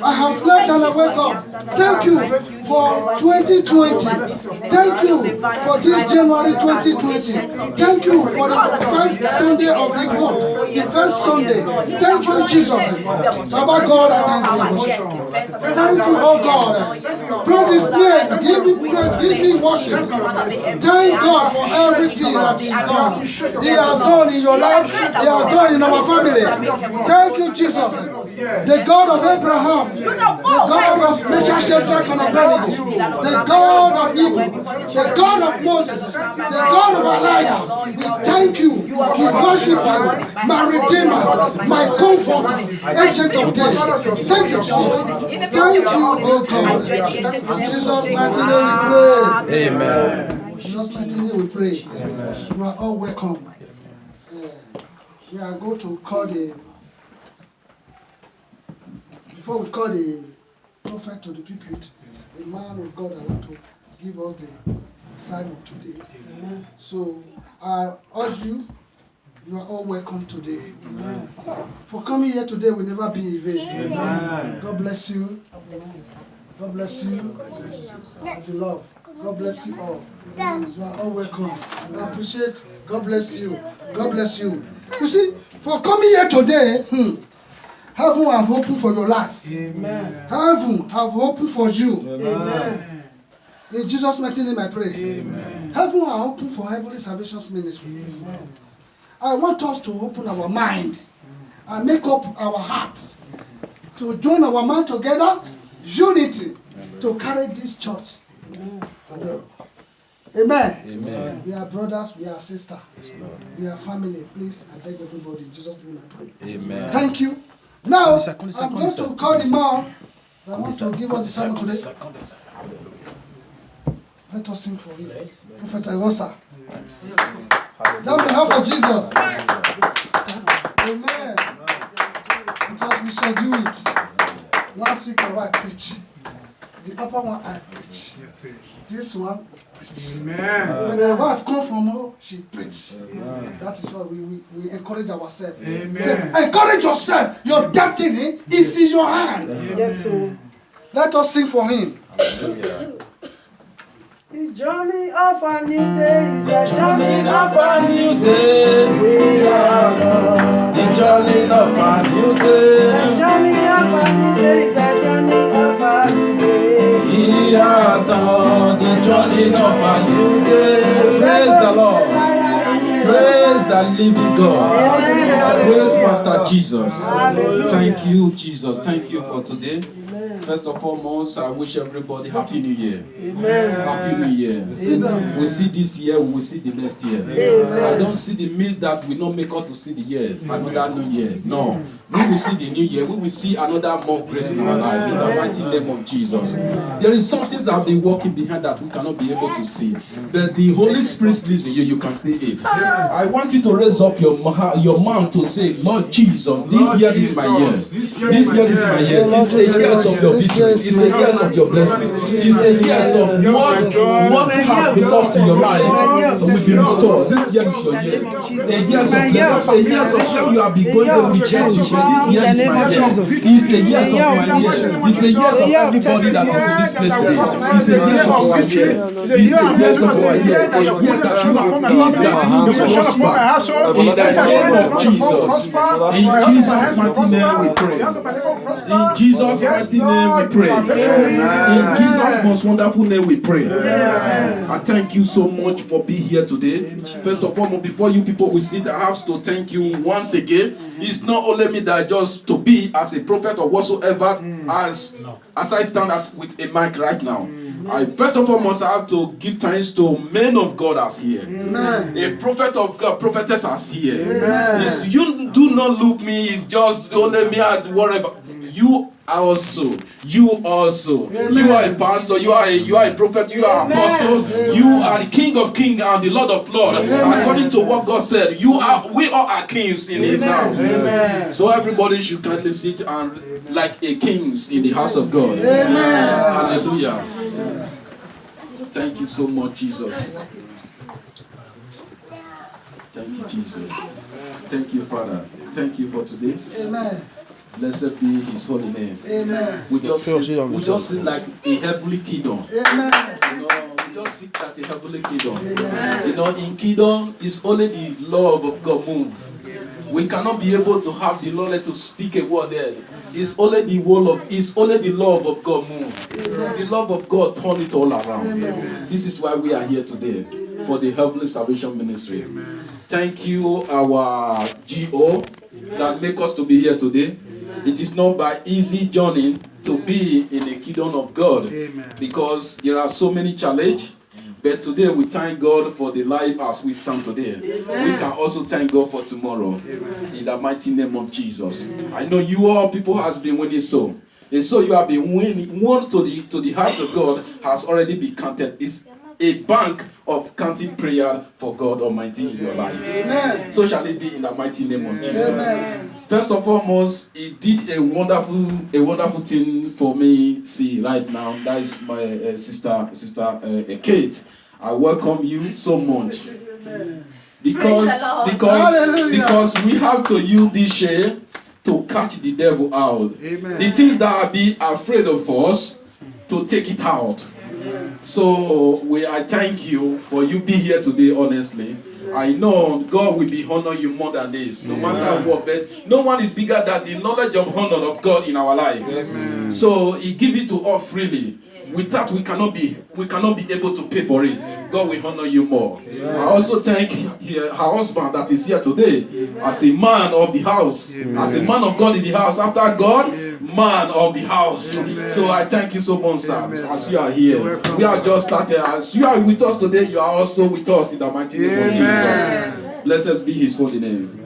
I have slept and I wake up. Thank you for 2020. Thank you for this January 2020. Thank you for the first Sunday of the month. The first Sunday. Thank you, Jesus. Baba God, I thank you. Thank you, oh God. Praise His name. Give me praise. Give me worship. Thank God for everything that He has done. He has done in your life. He has done in our family. Thank you, Jesus. The God of Abraham, the God of Meshach, Shadrach, and Abednego, the God of Hebrew, the God of Moses, the God of Elijah. We thank you. We worship you, my Redeemer, my Comforter, Ancient of Days. Thank you, Jesus. Thank you, oh God. In Jesus' mighty name we pray. Amen. In Jesus' mighty name we pray. You are all welcome. We are going to call before we call the prophet to the pulpit, the man of God I want to give us the sermon today. Amen. So I urge you, you are all welcome today. Amen. For coming here today will never be in vain. Amen. God bless you. God bless you. And the love. God bless you all. You are all welcome. I appreciate. God bless you. God bless you. You see, for coming here today, heaven have opened for your life. Amen. Heaven have opened for you. Amen. In Jesus' mighty name I pray. Amen. Heaven are open for Heavenly Salvation Ministry. Amen. I want us to open our mind and make up our hearts to join our mind together, unity, to carry this church. Amen. Amen. Amen. We are brothers, we are sisters, we are family. Please, I beg everybody, in Jesus' name I pray. Amen. Thank you. Now, I'm going to call the man that wants to give us the sermon today. Let us sing for him. Prophet Iwosa. Down the house for Jesus. Amen. Because we shall do it. Last week I preached. The Papa one I preached. This one Amen. When a wife comes from home, she preaches. That is why we encourage ourselves. Amen. Encourage yourself. Your destiny is in your hand. Yes, sir. Let us sing for him. The journey of a new day is the journey of a new day. We are Lord. The journey of a new day. The journey of a new day is the journey of a new day. He has done the journey of a new day. Praise the Lord. Praise the living God. Praise Master Jesus. Thank you, Jesus. Thank you for today. First of all, I wish everybody Happy New Year. Amen. Happy New Year. We see this year, we will see the next year. Amen. I don't see the means that we not make us to see the year, another new year. No. We will see the new year. We will see another more grace in our life in the mighty name of Jesus. There is something that have been working behind that we cannot be able to see. But the Holy Spirit lives in you, you can see it. I want you to raise up your mouth to say, Lord Jesus, this year is my year. This year is my year. It's the years of your victory. It's the years of your blessings. It's the years of what has been lost in your life to be restored. This year is your year. The years of blessings. The years of how you have been going to be changed. This year is my year. It's the years of my year. It's the years of everybody that is in this place today. It's the years of our year. It's the years of our year. A year that you have given that you will prosper. In the name of Jesus. In Jesus' mighty name we pray. In Jesus' mighty name we pray. In Jesus' most wonderful name we pray. I thank you so much for being here today. First of all, before you people will sit, I have to thank you once again. It's not only me that just to be as a prophet or whatsoever as I stand as with a mic right now. I first of all must have to give thanks to men of God as here. Amen. A prophet of God, prophetess as here. You do not look me, it's just only me at whatever. You also. You are a pastor, you are a prophet, you are an apostle, you are the King of Kings and the Lord of Lords. According to what God said, we all are kings in His house. So everybody should kindly sit and like a kings in the house of God. Hallelujah. Thank you so much, Jesus. Thank you, Jesus. Thank you, Father. Thank you for today. Amen. Blessed be His holy name. Amen. We just sit like a heavenly kingdom. Amen. We just sit like a heavenly kingdom. Amen. In kingdom, it's only the love of God move. We cannot be able to have the knowledge to speak a word there. It's only the love of God move. The love of God turn it all around. This is why we are here today for the Heavenly Salvation Ministry. Thank you, our GO, that make us to be here today. It is not by easy journey to be in the kingdom of God, because there are so many challenges. But today we thank God for the life as we stand today. We can also thank God for tomorrow. In the mighty name of Jesus. I know you all people has been winning so. And so you have been winning. One to the house of God has already been counted. It's a bank of counting prayer for God Almighty in your life. So shall it be in the mighty name of Jesus. First of all, He did a wonderful thing for me. See right now, that is my sister Kate. I welcome you so much because we have to use this share to catch the devil out. The things that are be afraid of us, to take it out. So I thank you for you being here today. Honestly, I know God will be honor you more than this, no matter what. But no one is bigger than the knowledge of honor of God in our life. So He give it to us freely. Without we cannot be able to pay for it. God will honor you more. I also thank her husband that is here today as a man of the house, as a man of God in the house. After God, man of the house. So I thank you so much, sir, as you are here. We are just started. As you are with us today, you are also with us in the mighty name of Jesus. Blessed be His holy name.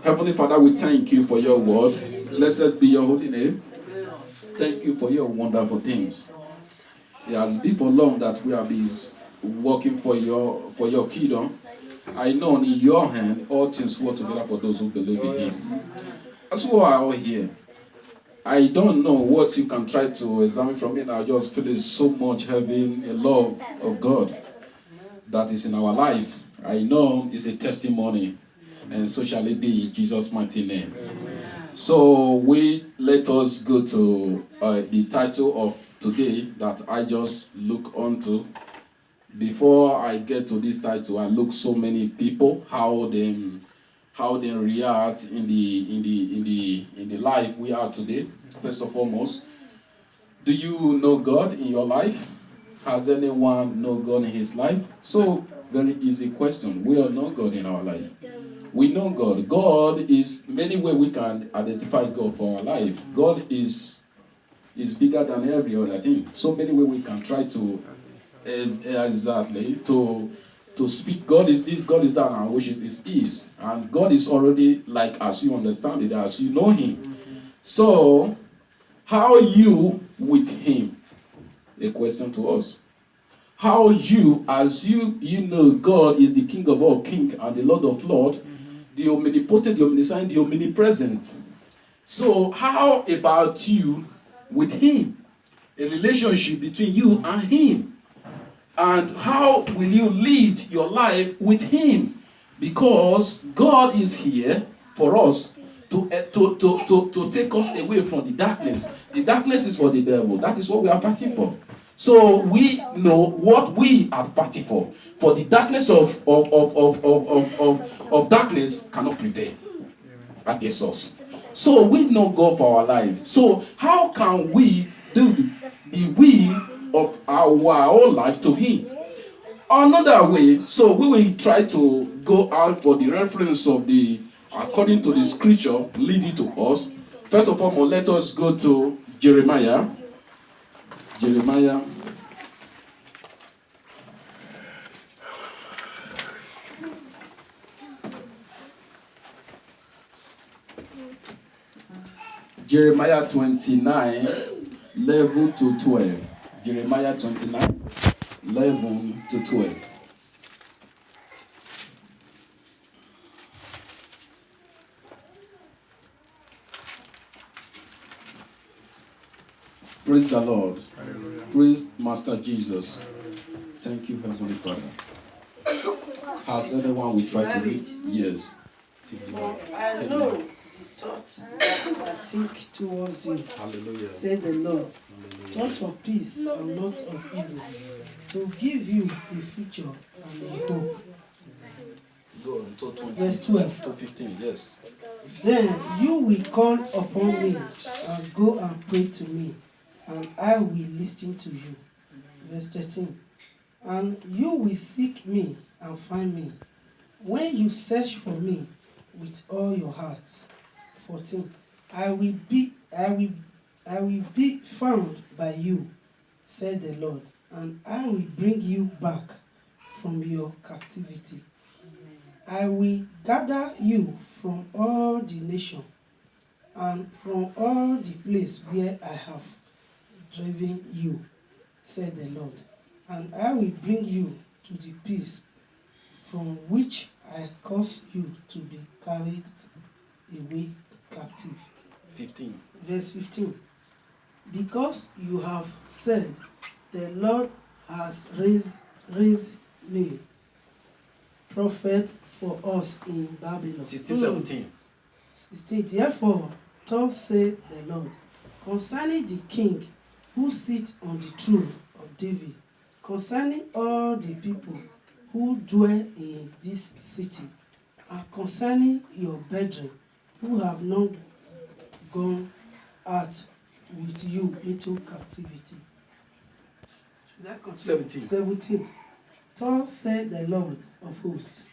Heavenly Father, we thank you for your word. Blessed be your holy name. Thank you for your wonderful things. It has been for long that we have been working for your kingdom. I know in your hand all things work together for those who believe in him. As we are all here, I don't know what you can try to examine from it. I just feel it's so much having a love of God that is in our life. I know it's a testimony, and so shall it be in Jesus' mighty name. So let us go to the title of today that I just look onto. Before I get to this title, I look so many people how they react in the life we are today. First and foremost, do you know God in your life? Has anyone know God in his life? So very easy question. We all know God in our life. We know God. God is many ways we can identify God for our life. God is bigger than every other thing. So many ways we can try to exactly to speak. God is this, God is that, and which is. And God is already like as you understand it, as you know him. So how are you with him? A question to us. How you, as you know God is the King of all kings and the Lord of lords, the omnipotent, the omniscient, the omnipresent. So how about you with him? A relationship between you and him. And how will you lead your life with him? Because God is here for us to take us away from the darkness. The darkness is for the devil. That is what we are fighting for. So we know what we are fighting for. For the darkness of darkness cannot prevail against us. So we know God for our life. So how can we do the will of our own life to him? Another way, so we will try to go out for the reference of according to the scripture leading to us. First of all, let us go to Jeremiah. Jeremiah. Jeremiah 29, 11 to 12. Jeremiah 29, 11 to 12. Praise the Lord. Hallelujah. Praise Master Jesus. Hallelujah. Thank you, Heavenly Father. Has anyone will try to read? Yes. For I know the thoughts that I think towards you. Hallelujah. Say the Lord. Hallelujah. Thought of peace and not of evil, to give you a future and a hope. Go on to 20, verse 12 to 15, yes. Then you will call upon me and go and pray to me, and I will listen to you. Verse 13. And you will seek me and find me, when you search for me with all your heart. 14. I will be found by you, said the Lord, and I will bring you back from your captivity. I will gather you from all the nations and from all the places where I have driven you, said the Lord, and I will bring you to the peace from which I caused you to be carried away captive. 15. Verse 15. Because you have said, the Lord has raised me prophet for us in Babylon. 16, 17. 16. Therefore, thus saith the Lord, concerning the king who sits on the throne of David, concerning all the people who dwell in this city, and concerning your brethren who have not gone out with you into captivity. Should I continue? 17. 17. Thus said the Lord of hosts,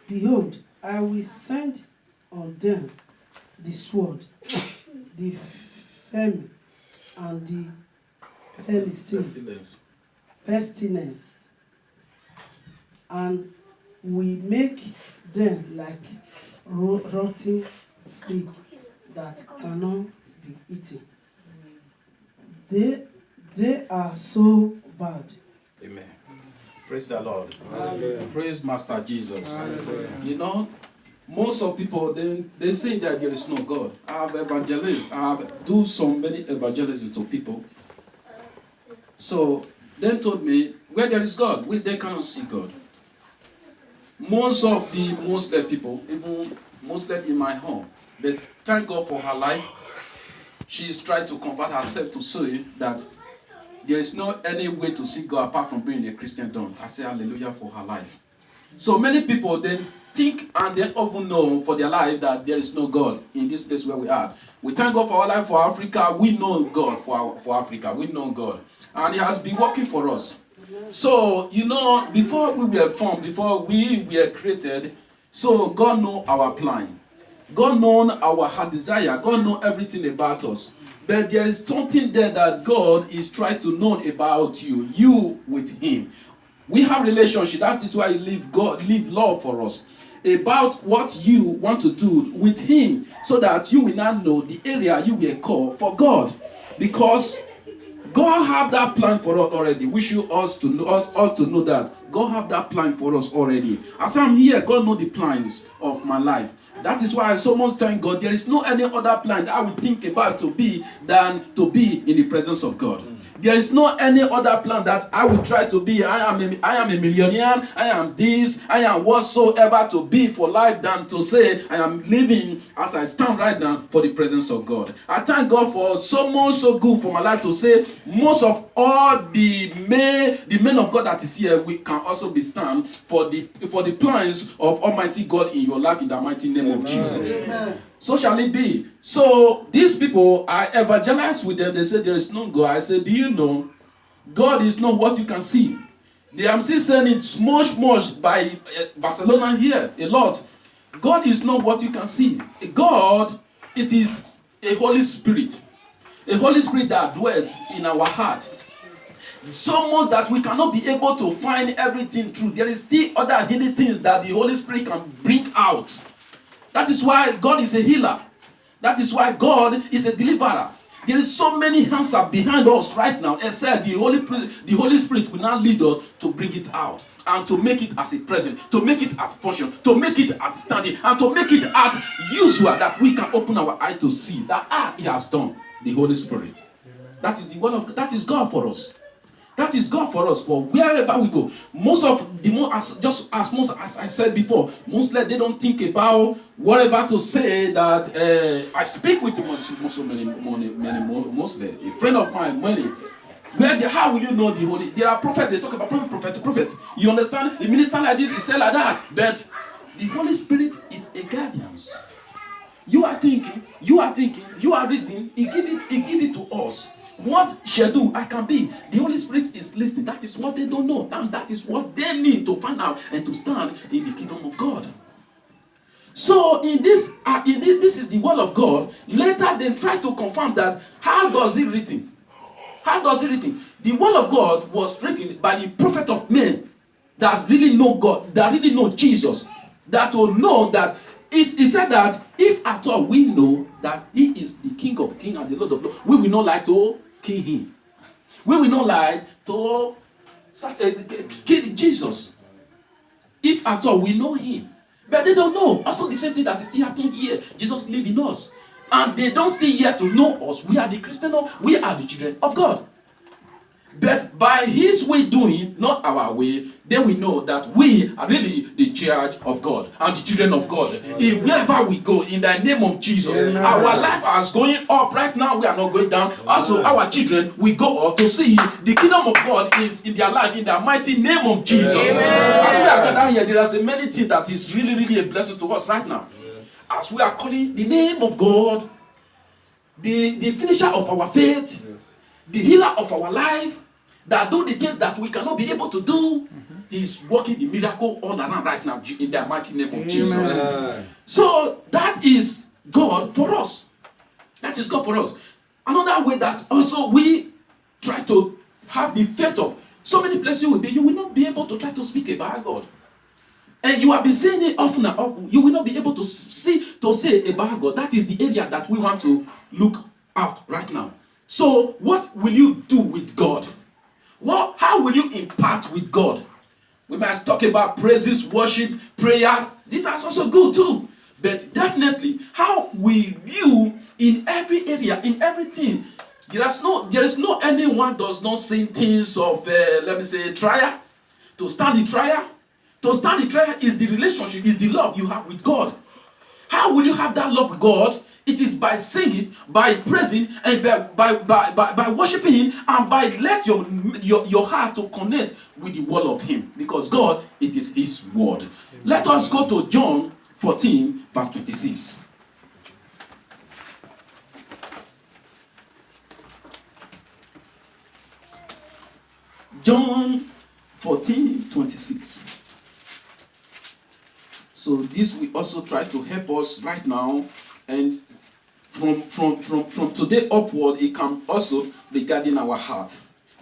behold, I will send on them the sword, the famine, and the pestilence, and we make them like rotten fig that cannot eating. They are so bad. Amen. Praise the Lord. Hallelujah. Praise Master Jesus. Hallelujah. You know, most of people they say that there is no God. I have evangelists. I have do so many evangelism to people. So they told me, where there is God, they cannot see God. Most of the Muslim people, even Muslim in my home, they thank God for her life. She is trying to convert herself to say that there is no any way to see God apart from being a Christian. I say hallelujah for her life. So many people then think and they often know for their life that there is no God in this place where we are. We thank God for our life for Africa. We know God for Africa. We know God. And He has been working for us. So, you know, before we were formed, before we were created, so God knows our plan. God knows our heart desire. God knows everything about us. But there is something there that God is trying to know about you. You with Him. We have relationship. That is why He leave love for us. About what you want to do with Him. So that you will not know the area you will call for God. Because God have that plan for us already. We should us all to know that God have that plan for us already. As I'm here, God know the plans of my life. That is why I so much thank God. There is no any other plan that I would think about to be than to be in the presence of God. There is no any other plan that I would try to be. I am a millionaire. I am this. I am whatsoever to be for life than to say I am living as I stand right now for the presence of God. I thank God for so much so good for my life to say most of all the men of God that is here, we can also be stand for the plans of Almighty God in your life in the mighty name of Jesus. Amen. So shall it be. So these people, I evangelize with them. They say there is no God. I say, do you know God is not what you can see? I'm still saying it much by Barcelona here a lot. God is not what you can see. God, it is a Holy Spirit. A Holy Spirit that dwells in our heart. So much that we cannot be able to find everything true. There is still other hidden things that the Holy Spirit can bring out. That is why God is a healer. That is why God is a deliverer. There is so many answers behind us right now, except the Holy Spirit will not lead us to bring it out and to make it as a present, to make it at function, to make it at standing, and to make it at usual that we can open our eye to see that He has done. The Holy Spirit. That is the word of God. That is God for us. That is God for us, for wherever we go. Most of the as I said before, mostly they don't think about whatever to say that I speak with mostly a friend of mine, many. How will you know the Holy? There are prophets, they talk about prophet. You understand? The minister like this, he said like that. But the Holy Spirit is a guardian. You are thinking, you are reasoning, He give it to us. What schedule I can be? The Holy Spirit is listening. That is what they don't know. And that is what they need to find out and to stand in the kingdom of God. So in this is the word of God. Later they try to confirm that. How does it written? How does it written? The word of God was written by the prophet of men that really know God, that really know Jesus, that will know that he said that if at all we know that He is the King of kings and the Lord of lords, we will not like to kill Him. We will not like to kill Jesus. If at all we know Him. But they don't know. Also the same thing that is still happening here. Jesus lives in us. And they don't still here to know us. We are the Christians. We are the children of God. But by His way doing, not our way, then we know that we are really the church of God and the children of God. In wherever we go, in the name of Jesus, Amen. Our life is going up right now. We are not going down. Amen. Also, our children, we go up to see the kingdom of God is in their life in the mighty name of Jesus. Amen. As we are gathered here, there are so many things that is really, really a blessing to us right now. Yes. As we are calling the name of God, the finisher of our faith, yes. The healer of our life, that do the things that we cannot be able to do. He's working the miracle all around right now in the mighty name of Amen. Jesus. So that is God for us. That is God for us. Another way that also we try to have the faith of so many places you will not be able to try to speak about God. And you have been saying it often and often. You will not be able to say about God. That is the area that we want to look out right now. So what will you do with God? How will you impart with God? We might talk about praises, worship, prayer. These are also good too. But definitely, how will you, in every area, in everything, there is no anyone does not sing things of, let me say, trial. To stand the trial. To stand the trial is the relationship, is the love you have with God. How will you have that love with God? It is by singing, by praising, and by worshiping Him, and by let your heart to connect with the word of Him. Because God, it is His word. Amen. Let us go to John 14, verse 26. John 14, 26. So this will also try to help us right now, and from today upward, it can also be guarding our heart,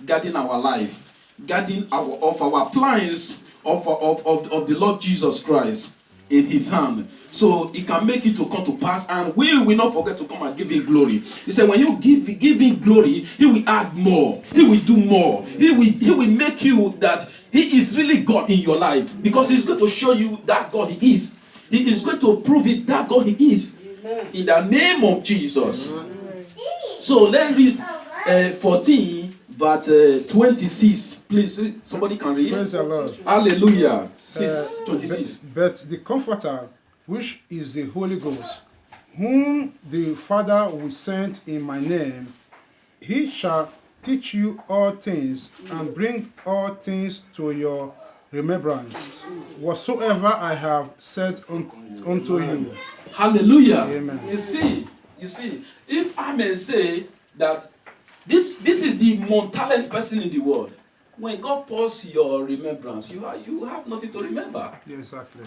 guarding our life, guarding our plans of the Lord Jesus Christ in His hand. So it can make it to come to pass, and we will not forget to come and give Him glory. He said, when you give Him glory, He will add more. He will do more. He will make you that He is really God in your life, because He's going to show you that God He is. He is going to prove it that God He is. Amen. In the name of Jesus. Amen. So let's read 14, verse 26. Please, somebody can read. Praise the Lord. Hallelujah. 26. But the Comforter, which is the Holy Ghost, whom the Father will send in my name, He shall teach you all things, and bring all things to your remembrance, whatsoever I have said unto you. Hallelujah. Amen. You see, if I may say that this is the most talented person in the world. When God pours your remembrance, you have nothing to remember. Yeah, exactly.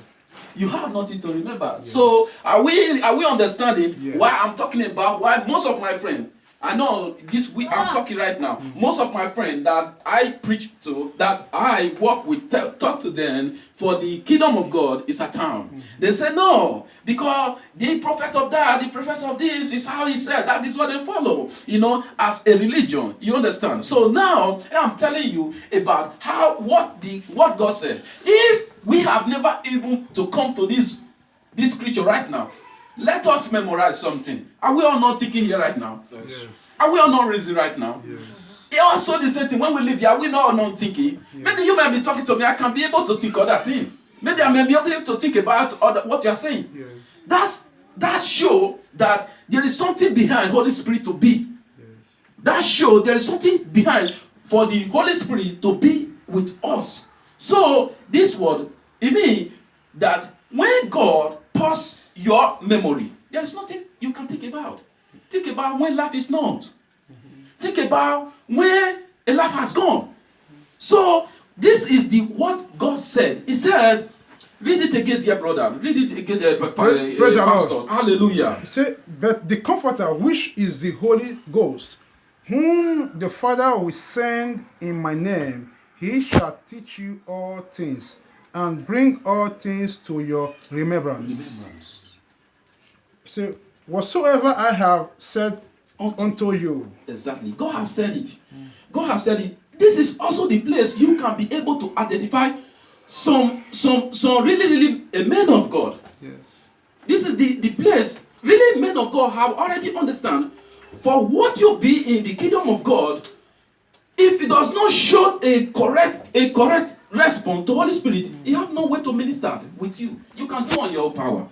You have nothing to remember. Yes. So are we understanding Yes. why I'm talking about why most of my friends, I know this week I'm talking right now. Mm-hmm. Most of my friends that I preach to, that I work with, talk to them for the kingdom of God is a town. Mm-hmm. They say no, because the prophet of that, the prophet of this is how he said. That is what they follow, as a religion. You understand? So now I'm telling you about what God said. If we have never even to come to this scripture right now, let us memorize something. Are we all not thinking here right now? Yes. Are we all not raising right now? Yes. It also the same thing when we live here. Are we not thinking? Yes. Maybe you may be talking to me. I can be able to think other thing. Maybe I may be able to think about what you are saying. Yes. That show that there is something behind Holy Spirit to be. Yes. That show there is something behind for the Holy Spirit to be with us. So this word, it means that when God pours your memory, there is nothing you can think about. Think about when life is not. Mm-hmm. Think about when a life has gone. So this is what God said. He said, read it again, dear brother. Read it again, Praise the pastor. Lord. Hallelujah. He said, but the Comforter, which is the Holy Ghost, whom the Father will send in my name, He shall teach you all things, and bring all things to your remembrance. So, whatsoever I have said unto you. Exactly. God have said it. God have said it. This is also the place you can be able to identify some really men of God. Yes. This is the place really men of God have already understand. For what you be in the kingdom of God, if it does not show a correct response to Holy Spirit, you have no way to minister with you. You can do on your own power.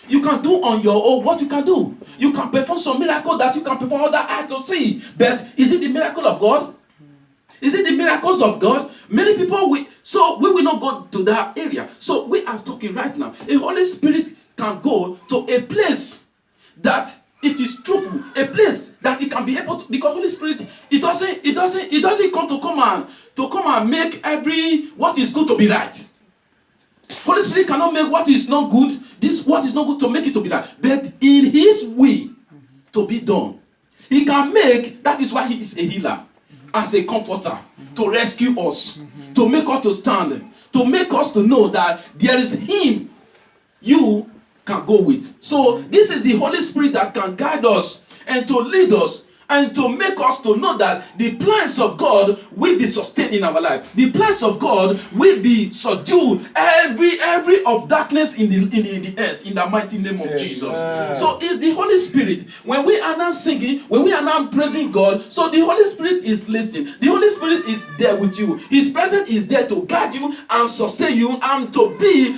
You can do on your own what you can do. You can perform some miracle that you can perform other eye to see. But is it the miracle of God? Is it the miracles of God? Many people we will not go to that area. So we are talking right now. A Holy Spirit can go to a place that it is truthful, a place that it can be able to, because Holy Spirit, it doesn't come and make every what is good to be right. Holy Spirit cannot make what is not good, what is not good to make it to be right. But in His will to be done, He can make, that is why He is a healer, as a comforter, to rescue us, to make us to stand, to make us to know that there is Him you can go with. So this is the Holy Spirit that can guide us and to lead us and to make us to know that the plans of God will be sustained in our life. The plans of God will be subdued every of darkness in the earth in the mighty name of Jesus. So it's the Holy Spirit. When we are now singing, when we are now praising God, so the Holy Spirit is listening. The Holy Spirit is there with you. His presence is there to guide you and sustain you and to be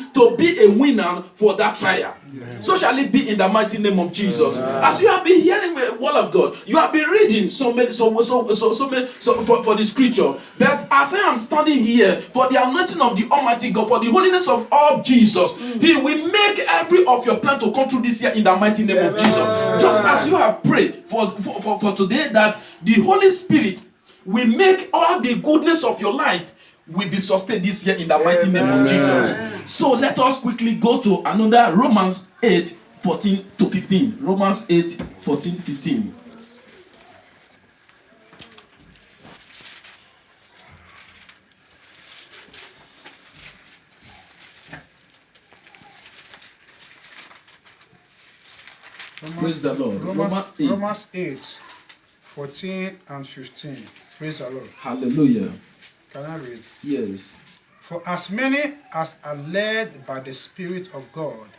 a winner for that trial. So shall it be in the mighty name of Jesus. As you have been hearing the word of God, you have been reading so many for the scripture. But as I am standing here for the anointing of the Almighty God, for the holiness of Jesus, He will make every of your plan to come through this year in the mighty name of Jesus. Just as you have prayed for today, that the Holy Spirit will make all the goodness of your life will be sustained this year in the mighty name of Jesus. So let us quickly go to another Romans 8, 14 to 15. Romans 8, 14, 15. Praise the Lord. Romans 8, 14 and 15. Praise the Lord. Hallelujah. Can I read? Yes. For as many as are led by the Spirit of God,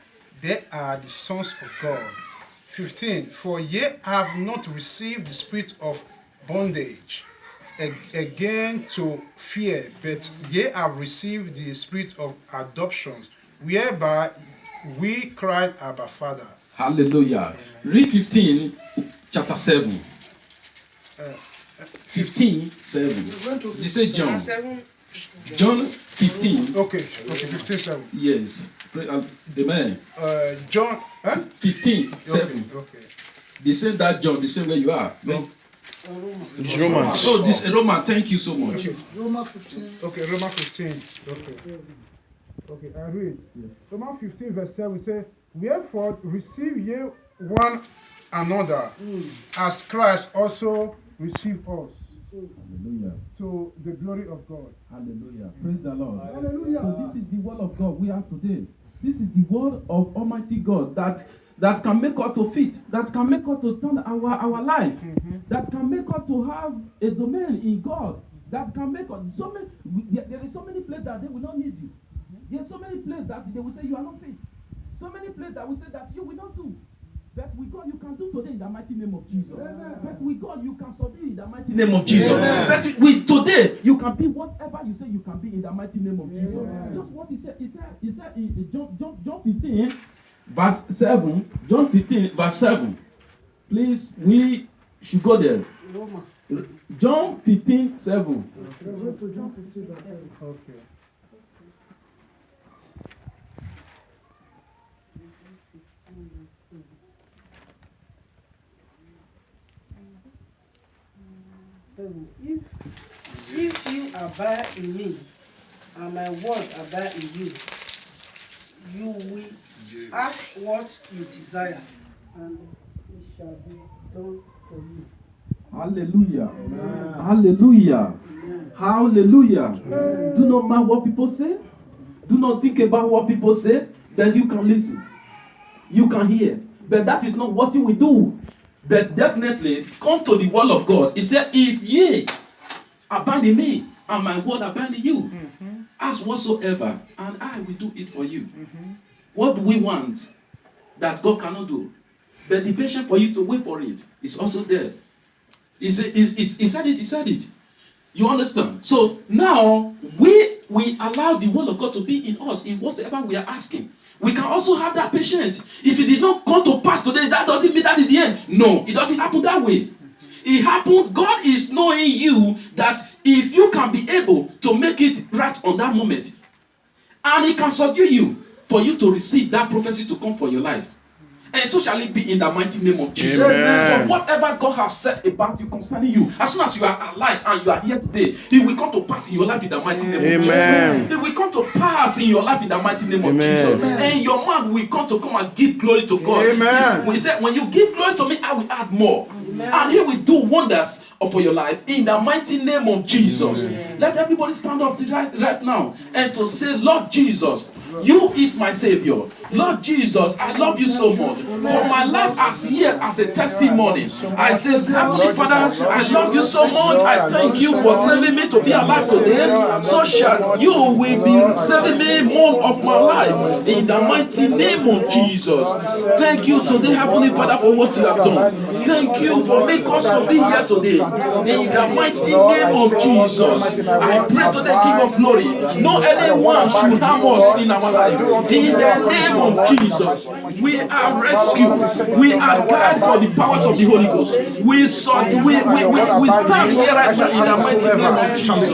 they are the sons of God. 15. For ye have not received the spirit of bondage again to fear, but ye have received the spirit of adoption, whereby we cried, Abba, Father. Hallelujah. Read 15, chapter 7. 15, 7. This is John. John 15. Okay, 15, 7. Yes. Amen. John 15, 7. Okay. The same that John, the same where you are. No. Roman. Oh, this Roman. Thank you so much. Okay. Romans 15. Okay, Romans 15. Okay, I read. Yeah. Romans 15, verse 7 says, wherefore receive ye one another, as Christ also received us, Hallelujah. to the glory of God. Hallelujah. Praise the Lord. Hallelujah. So this is the word of God we have today. This is the word of Almighty God that can make us to fit, that can make us to stand our life, that can make us to have a domain in God, that can make us so many. There is so many places that they will not need you. There are so many places that they will say you are not fit. So many places that will say that you will not do. But with God, you can do today in the mighty name of Jesus. Amen. But with God, you can subdue in the mighty name of Jesus. Amen. But with today, you can be whatever you say you can be in the mighty name of Jesus. Amen. Just what he said. He said in John 15, verse 7. John 15, verse 7. Please, we should go there. John 15, 7. Okay. If you abide in me, and my word abide in you, you will ask what you desire, and it shall be done for you. Hallelujah. Amen. Hallelujah. Amen. Hallelujah. Amen. Do not mind what people say. Do not think about what people say. Then you can listen. You can hear. But that is not what you will do. But definitely come to the word of God. He said, if ye abide in me, and my word abide in you, ask whatsoever, and I will do it for you. What do we want that God cannot do? But the patience for you to wait for it is also there. He said it. You understand? So now we allow the word of God to be in us in whatever we are asking. We can also have that patience. If it did not come to pass today, that doesn't mean that is the end. No, it doesn't happen that way. It happened. God is knowing you that if you can be able to make it right on that moment, and He can subdue you for you to receive that prophecy to come for your life. And so shall it be in the mighty name of Jesus. For whatever God has said about you concerning you, as soon as you are alive and you are here today, it will come to pass in your life in the mighty name of Jesus. It will come to pass in your life in the mighty name of Jesus. And your man will come and give glory to God. He said, when you give glory to me, I will add more. And He will do wonders for your life in the mighty name of Jesus. Let everybody stand up right now and to say, Lord Jesus, You is my Savior. Lord Jesus, I love you so much. For my life as here as a testimony, I say, Heavenly Father, I love you so much. I thank you for saving me to be alive today. So shall you will be saving me more of my life in the mighty name of Jesus. Thank you today, Heavenly Father, for what you have done. Thank you for making us to be here today. In the mighty name of Jesus, I pray to the King of Glory. No anyone should harm us in our life. In the name of Jesus, we are rescued. We are guided for the powers of the Holy Ghost. We stand here right now in the mighty name of Jesus.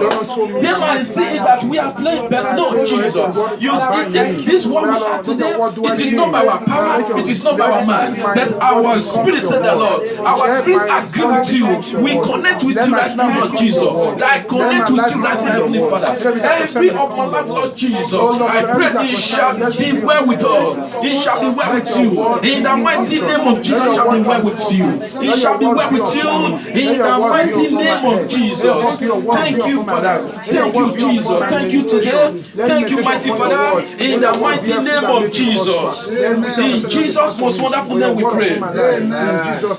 They might say that we are playing, but no, Jesus. You see, this what we are today, it is not by our power, it is not by our mind, but our spirit, said the Lord. Our spirit agree with you. We connect with you right now, Lord Jesus. I connect with you right now, Heavenly Father. Every of my life, Lord Jesus, I pray it shall be well with us. It shall be well with you. In the mighty name of Jesus, shall be well with you. It shall be well with you. In the mighty name of Jesus. Thank you, Father. Thank you, Jesus. Thank you today. Thank you, mighty Father. In the mighty name of Jesus. In Jesus' most wonderful name we pray.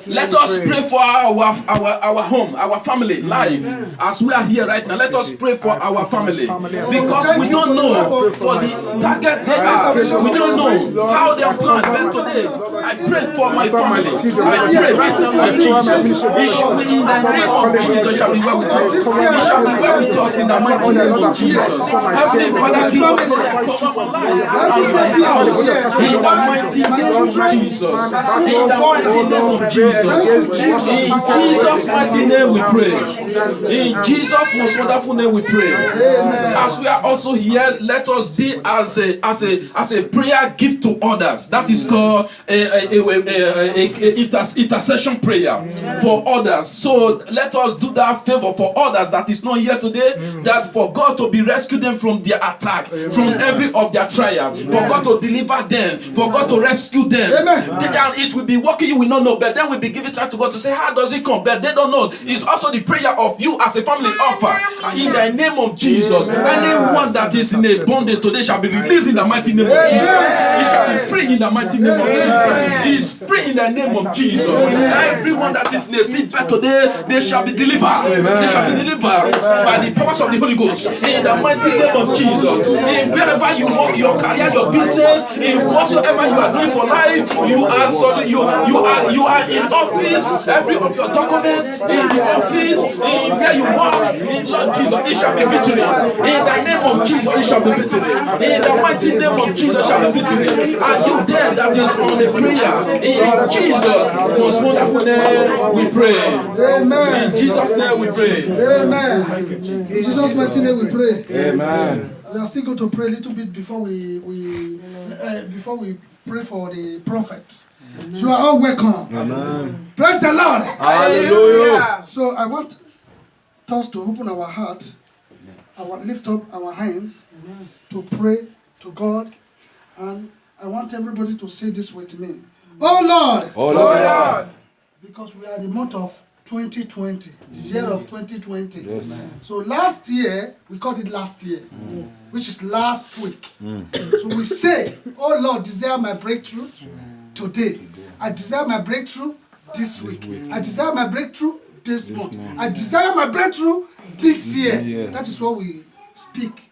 Let us pray for our home, our family, life. As we are here right now, let us pray for our family. Because we don't know for the target they are. We don't know how they are planned. But today, I pray for my family. I pray right now, Lord Jesus. It shall be in the name of Jesus, shall be well with us. It shall be well with us in the mighty name of Jesus. Heavenly Father, King of Glory, I cover my life and my house in the mighty name of Jesus. In the mighty name of Jesus. In Jesus' mighty name we pray. In Jesus' most wonderful name we pray. As we are also here, let us be as a prayer gift to others. That is called intercession prayer for others. So let us do that favor for others that is not here today, that for God to be rescue them from their attack, from every of their trial, for God to deliver them, for God to rescue them. And it will be working, you will not know, but then we'll be giving time to God to say, how does it come? But they don't know. It's also the prayer of you as a family offer in the name of Jesus. Anyone that is in a bondage today shall be released in the mighty name of Jesus. It shall be free in the mighty name of Jesus. It is free in the name of Jesus. Everyone that is in a sick bed today, they shall be delivered. They shall be delivered by the powers of the Holy Ghost in the mighty name of Jesus. In wherever you work, your career, your business, in whatsoever you are doing for life, you are in office. Every of your documents in the office, in where you work, in Lord Jesus, it shall be victory. In the name of Jesus, it shall be victory. In the mighty name of Jesus, shall be victory. And you there that is on the prayer, in Jesus' most wonderful name we pray. Amen. In Jesus' name we pray. Amen. In Jesus' mighty name we pray. Amen. We are still going to pray a little bit before we pray for the prophet. You are all welcome. Amen. Praise the Lord. Hallelujah. So I want us to open our heart, lift up our hands to pray to God, and I want everybody to say this with me. Oh Lord. Oh Lord. Because we are the month of 2020, the year of 2020. Yes. So last year, we called it last year, which is last week. So we say, oh Lord, desire my breakthrough today. I desire my breakthrough this week. I desire my breakthrough this month. I desire my breakthrough this year. That is what we speak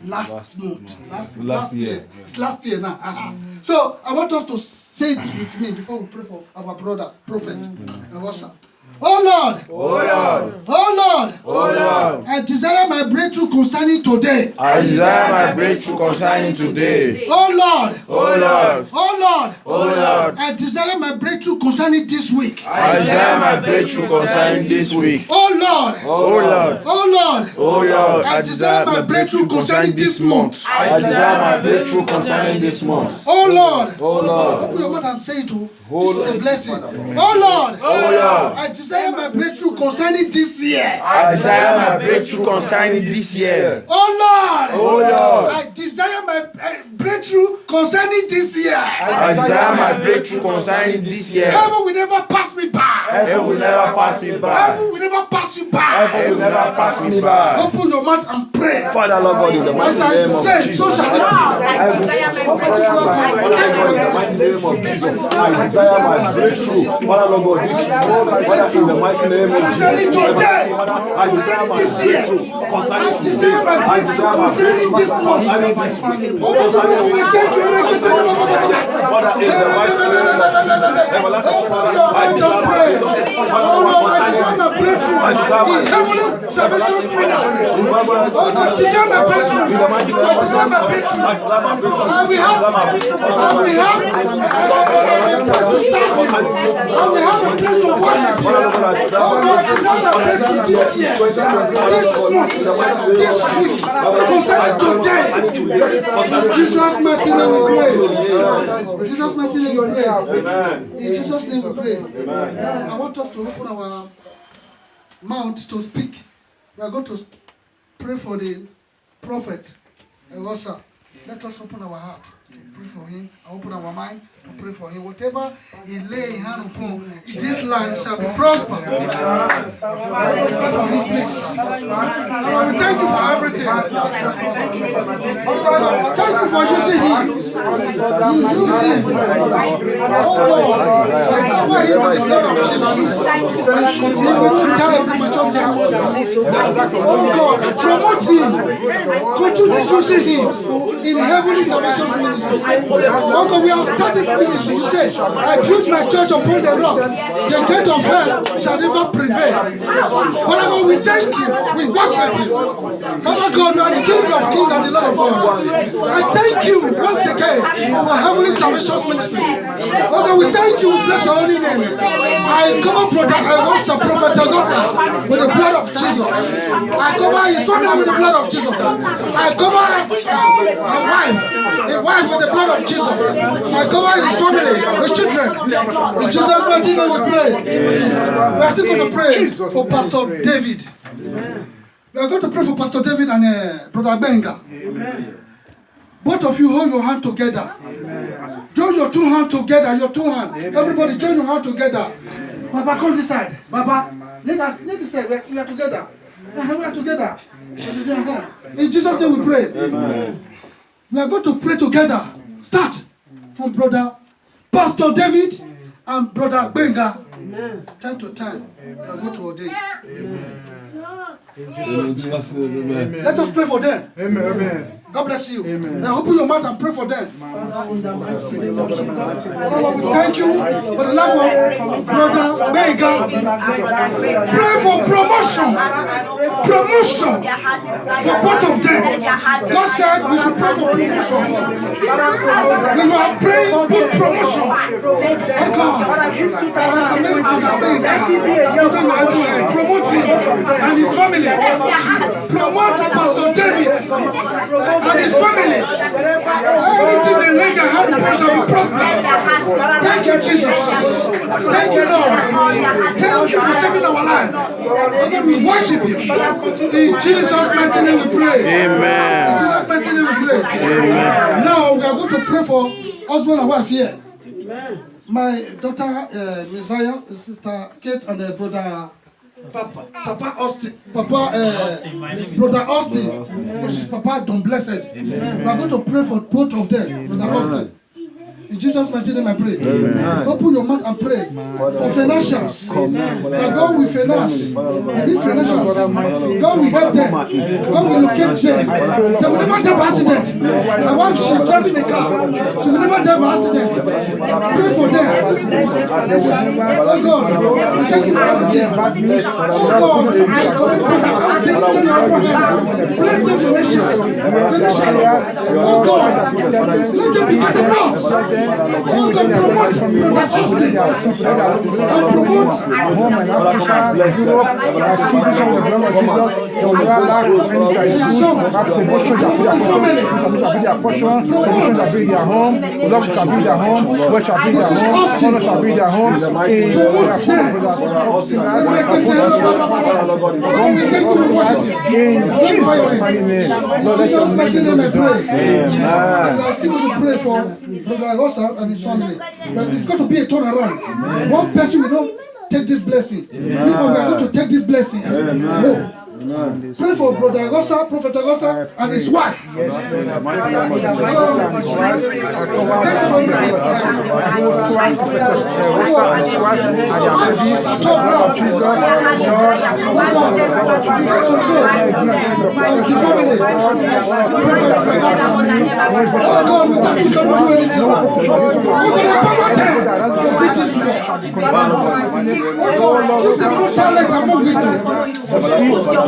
last month. Last year. It's last year now. So I want us to say it with me before we pray for our brother, prophet, and WhatsApp. Oh Lord. Oh Lord. Oh Lord. Oh Lord. I desire my breakthrough concerning today. I desire my breakthrough concerning today. Oh Lord. Oh Lord. Oh Lord. Oh Lord. I desire my breakthrough concerning this week. I desire my breakthrough concerning this week. Oh Lord. Oh Lord. Oh Lord. Oh Lord. I desire my breakthrough concerning this month. I desire my breakthrough concerning this month. Oh Lord. Oh Lord. Open your mouth and say it. Oh This is a Lord. blessing. Oh Lord. Oh Lord. I desire my breakthrough concerning this year. I desire my breakthrough concerning this year. Oh Lord. Oh Lord. I desire my breakthrough breakthrough concerning this year. I desire my breakthrough concerning this year. Heaven will never pass me by. Heaven will never pass me by. Heaven will never pass you by. Heaven will never pass me by. Open your mouth and pray. Father, Lord God, in the mighty As I name of said, Jesus. so shall it be. I desire my breakthrough. Father, Lord God, this is Father, in the mighty name of Jesus. Concerning today, I desire my breakthrough. I desire my breakthrough concerning this month. Concerning this Oh, we thank you, Father, in the mighty name of Jesus. Everlasting Father, I desire my breakthrough. Father, Lord God, concerning this. I desire my breakthrough. Salvation Spring. Jesus' mighty name we pray. Jesus' mighty name we pray. In Jesus' name we pray. I want us to open our mouth to speak. We are going to pray for the prophet Elisha. Let us open our heart, pray for him, open our mind, to pray for him. Whatever he lay in hand upon, this land shall be prospered. Let us pray for him, please. Lord, we thank you for everything. Thank you for using him. You use him. Oh Lord, I cover him with the blood of Jesus. Continue to tell premature service. Oh God, promote him. Continue using him in heavenly salvation ministry. Oh God, we have started this ministry. You say, I built my church upon the rock. The gate of hell shall never prevail. Father God, we thank you. We worship you. Father God, you are the King of kings and the Lord of lords. I thank you once again for heavenly salvation ministry. Oh God, we thank you. We bless your holy name. I cover Prophet Augusta with the blood of Jesus. I cover his family with the blood of Jesus. I cover a wife with the blood of Jesus. I cover his family, his children. In Jesus' mighty name we pray. We are still going to pray for Pastor David. We are going to pray for Pastor David and Brother Benga. Both of you hold your hand together. Join your two hands together. Your two hands. Everybody join your hand together. Baba, come this side. Baba, let this side. We are together. We are together. In Jesus' name we pray. We are going to pray together. Start from Brother Pastor David and Brother Benga. Time to time. We are going to ordain. Let us pray for them. Amen. God bless you. And open your mouth and pray for them. Father, we thank you for the life of Brother Benga. Pray for promotion. Promotion for both of them. God said we should pray for promotion. We are praying for promotion. Oh God, promote him and his family. Promote Pastor David and his family. Anything they lay their hand upon shall be prospered. Thank you, Jesus. Thank you, Lord. Thank you for saving our life. Okay, we worship you. In Jesus' mighty name we pray. Amen. In Jesus' mighty name we pray. Amen. Now we are going to pray for husband and wife here. My daughter Messiah, Sister Kate, and brother Papa Austin, Brother Austin, which is Papa Don Blessed. We are going to pray for both of them, Brother Austin. In Jesus' mighty name I pray. Open your mouth and pray for financials. That God will finance. They need financials. God will help them. God will locate them. They will never die by accident. My wife, she's driving a car. She will never die by accident. Pray for them. Oh God, thank you for everything. Oh God, I commit Brother Austin to your hand. Bless them financially. Oh God, let them be catapults. Oh God, promote Brother Austin. And promote home and Africa, Europe, citizens of the blood of Jesus, your real life, and that promotion shall be their portion, promotion shall be their home, love shall be their home, work shall be their home, honor shall be their home. In Jesus' mighty name, Lord, let your name be praised. Amen. I'm still going to pray for Brother Rosa and his family. But it's going to be a turnaround. One person will not take this blessing. We are going to take this blessing. No. Pray for Brother Agosa, Prophet Agosa, and his wife.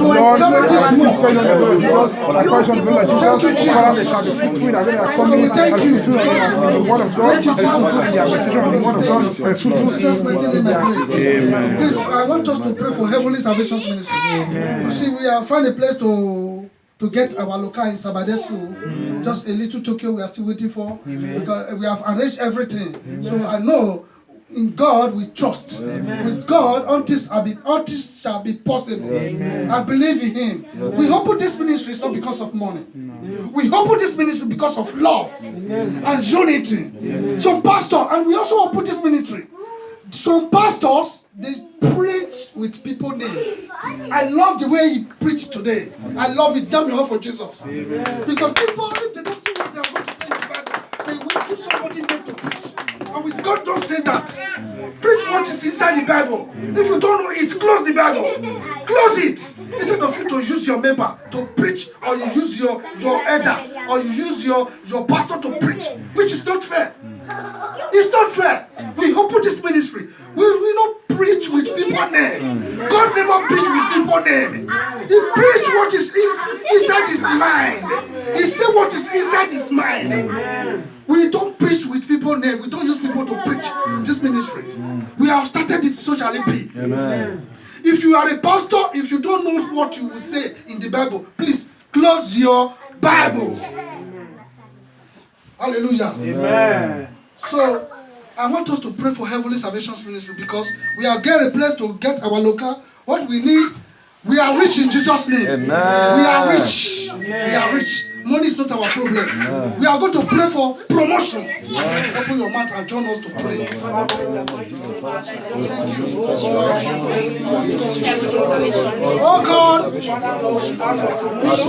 Lord, let this move for the Lord Jesus, the person of the Lord Jesus, Father, they shall be fruitful in their family, and fruitful in the word of God, and fruitful in their meditation on the word of God, and fruitful in their... Amen. Please, I want us to pray for Heavenly Salvation Ministry. You see, we are finding a place to get our local in Sabadesu. Just a little Tokyo we are still waiting for, because we have arranged everything. So I know in God we trust. With God, all this shall be possible. I believe in Him. We open this ministry is not because of money. We open this ministry because of love and unity. Some pastor, and we also open this ministry. Some pastors, they preach with people names. I love the way he preached today. I love it. Damn your heart for Jesus. Because people, if they don't see what they are going to say in the Bible, they will choose somebody name to preach. And with God, don't say that. Preach what is inside the Bible. If you don't know it, close the Bible. Close it. Instead of you to use your member to preach, or you use your elders, or you use your pastor to preach, which is not fair. It's not fair. We open this ministry. We will not preach with people name. God never preached with people name. He preached what is inside his mind. He said what is inside his mind. We don't preach with people name. We don't use people to preach this ministry. We have started it socially. Amen. If you are a pastor, if you don't know what you will say in the Bible, please close your Bible. Hallelujah. Amen. So, I want us to pray for Heavenly Salvation Ministry because we are getting a place to get our local. What we need, we are rich in Jesus' name. Amen. We are rich. We are rich. Money is not our problem. We are going to pray for promotion. Open your mouth and join us to pray. Oh God, you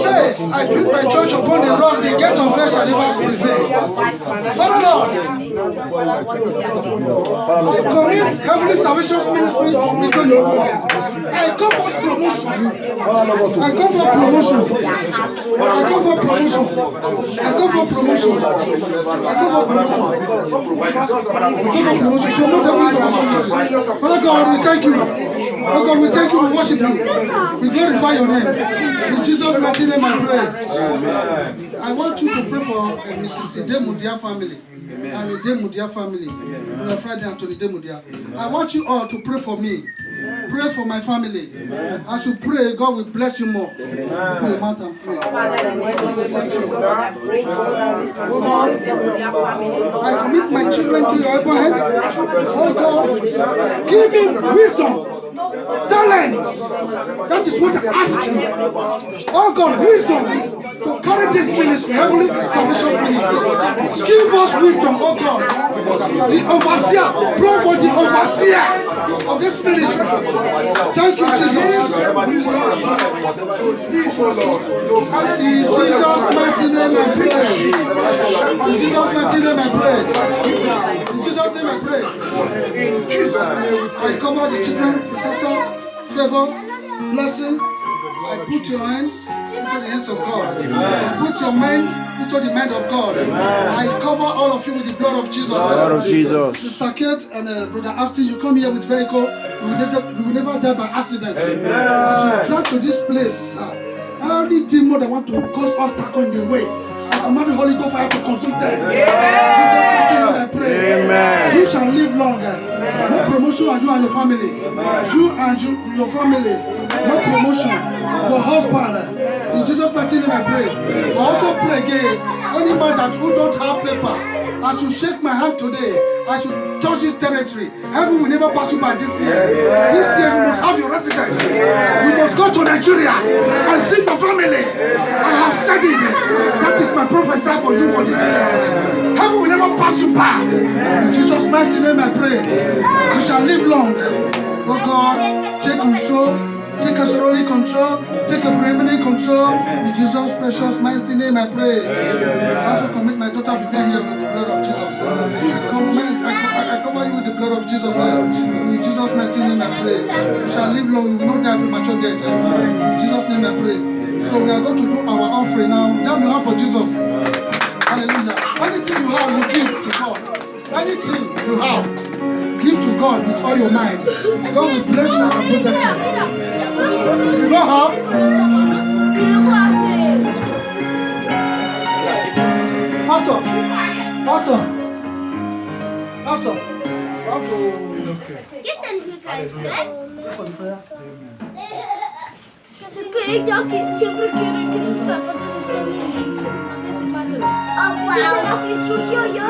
say, I build my church upon the rock, the gate of hell shall never prevail. Father Lord, I commit Heavenly Salvation Ministry into your hands. I go for promotion. I go for promotion. I go for promotion. I go for promotion. Father God, we thank you. Oh God, we thank you. We worship you. We glorify your name. In Jesus' mighty name I pray. I want you to pray for Mrs. Demudia family. And the Demudia family. Brother Friday Anthony Demudia. I want you all to pray for me. Pray for my family. As you pray, God will bless you more. Put your mouth and pray. I commit my children to your open hand. Oh God, give me wisdom, talent. That is what I ask you. Oh God, wisdom to carry this ministry, Heavenly Salvation Ministry. Give us wisdom, oh God. The overseer, pray for the overseer of this ministry. Thank you, Jesus. In Jesus' mighty name I pray. In Jesus' mighty name I pray. In Jesus' name I pray. In Jesus' name I cover the children, successor, favor, blessing. I put your hands into the hands of God. I put your mind into the mind of God. I cover all of you with the blood of Jesus. Blood of Jesus. Sister Kate and Brother Aston, you come here with vehicle. You will never die by accident. As you drive to this place, every demon that want to cause obstacle in the way, I I command the Holy Ghost fire to consume them. Jesus' mighty name I pray. Amen. You shall live longer. No promotion on you and your family. You and your family. No promotion. Your husband. In Jesus' mighty name I pray. I also pray again. Any man that who don't have paper, as you shake my hand today, as you touch this territory, heaven will never pass you by this year. This year you must have your residence. You must go to Nigeria and see your family. I have said it. That is my prophesy for you for this year. Heaven will never pass you by. In Jesus' mighty name I pray. You shall live long. Oh God, take control. Take a surely control. Take a preeminent control. In Jesus' precious mighty name I pray. I also commit my daughter Vivian here with the blood of Jesus. I cover you with the blood of Jesus. In Jesus' mighty name I pray. You shall live long. You will not die premature death. In Jesus' name I pray. So we are going to do our offering now. Damn you have for Jesus. Hallelujah. Anything you have, you give to God. Anything you have, give to God with all your mind. God will bless you and protect you. If you don't have, Pastor, you have to pray for the prayer. Siempre quieren que sus zapatos estén limpios, no que se paren. Oh, wow. Así sucio yo.